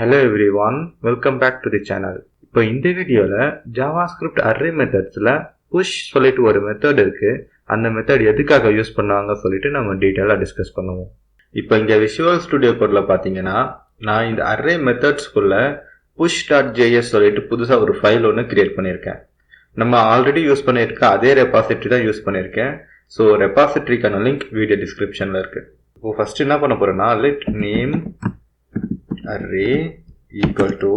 Hello everyone, welcome back to the channel. இப்போ இந்த வீடியோல JavaScript array methodsல push சொல்லிட்டு ஒரு மெத்தட் இருக்கு. அந்த மெத்தட் எதுக்காக யூஸ் பண்ணுவாங்க சொல்லிட்டு நம்ம டீடைலா டிஸ்கஸ் பண்ணுவோம். இப்போ இங்க Visual Studio Codeல பாத்தீங்கன்னா நான் இந்த array methodsக்குள்ள push.js சொல்லிட்டு புதுசா ஒரு ஃபைல் ஒன்னு கிரியேட் பண்ணிருக்கேன். நம்ம ஆல்ரெடி யூஸ் பண்ணிருக்க அதே ரெபாசிட்டரி தான் யூஸ் பண்ணிருக்கேன். சோ ரெபாசிட்டரிக்கான லிங்க் வீடியோ டிஸ்கிரிப்ஷன்ல இருக்கு. இப்போ ஃபர்ஸ்ட் என்ன பண்ண போறேன்னா let name array equal to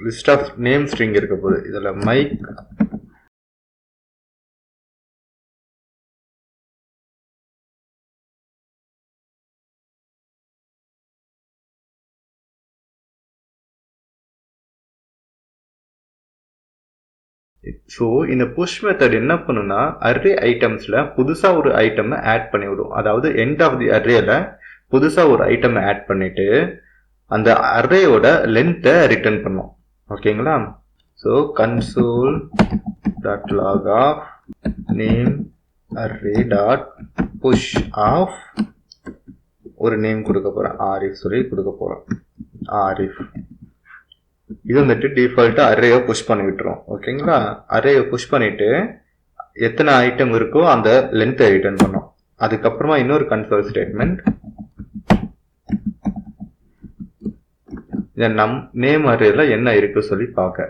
list of name string இருக்க போகுது. இதுல Mike ஸோ இந்த புஷ் மெத்தட் என்ன பண்ணுன்னா அரே ஐட்டம்ஸ்ல புதுசா ஒரு ஐட்டம் ஆட் பண்ணி விடும். அதாவது எண்ட் ஆஃப் தி அரேல புதுசா ஒரு ஐட்டம் ஆட் பண்ணிட்டு அந்த அரேயோட லென்த்தை ரிட்டர்ன் பண்ணும். ஓகேங்களா? So console dot log of name array dot push of ஒரு நேம் கொடுக்க போறேன், ஆரிஃப் சொல்லி கொடுக்க போறேன், ஆரிஃப். இது வந்துட்டு டிஃபால்ட்டா அரேயை புஷ் பண்ணி விட்டுரும். ஓகேங்களா? அரேயை புஷ் பண்ணிட்டு எத்தனை ஐட்டம் இருக்கோ அந்த லென்த்தை ரிட்டர்ன் பண்ணும். அதுக்கப்புறமா இன்னொரு கன்சோல் ஸ்டேட்மெண்ட் இந்த நேம் அரேல என்ன இருக்கு சொல்லி பார்க்க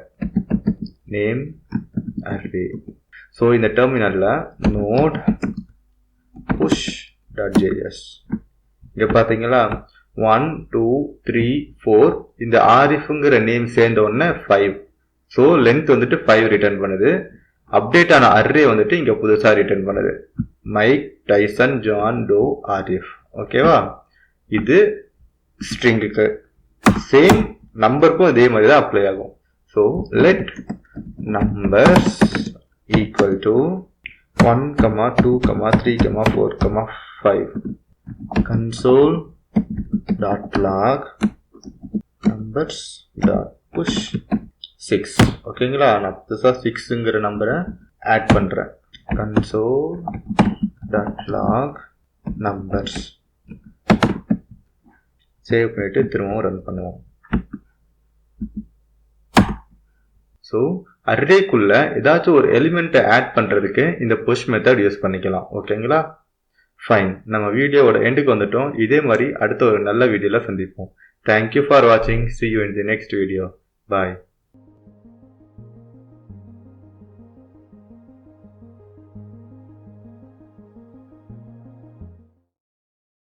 நேம் அரே. ஸோ இந்த டெர்மினல்ல நோட் push.js இங்க பாத்தீங்களா 1 2 3 4 இந்த ஆரிஃப்ங்கிற நேம் சேர்ந்த உடனே 5. ஸோ லென்த் வந்துட்டு 5 ரிட்டர்ன் பண்ணுது. அப்டேட் ஆன அரே வந்துட்டு இங்க புதுசா ரிட்டர்ன் பண்ணுது, Mike Tyson John Doe Arif. ஓகேவா? இது ஸ்ட்ரிங்குக்கு. சேம் நம்பருக்கும் இதே மாதிரி தான் அப்ளை ஆகும். So let numbers equal to 1, 2, 3, 4, 5 console dot log numbers dot push 6. ஓகேங்களா? நான் புதுசா 6ங்கிற நம்பரை ஆட் பண்றேன். console dot log numbers save பண்ணிட்டு திரும்பவும் ரன் பண்ணுவோம். ஸோ அரேக்குள்ள ஏதாச்சும் ஒரு எலிமெண்ட் ஆட் பண்றதுக்கு இந்த புஷ் மெத்தட் யூஸ் பண்ணிக்கலாம். ஓகேங்களா? ஃபைன், நம்ம வீடியோவோட எண்டுக்கு வந்துட்டோம். இதே மாதிரி அடுத்த ஒரு நல்ல வீடியோல சந்திப்போம். தேங்க்யூ ஃபார் வாட்சிங். See you in the next video. Bye.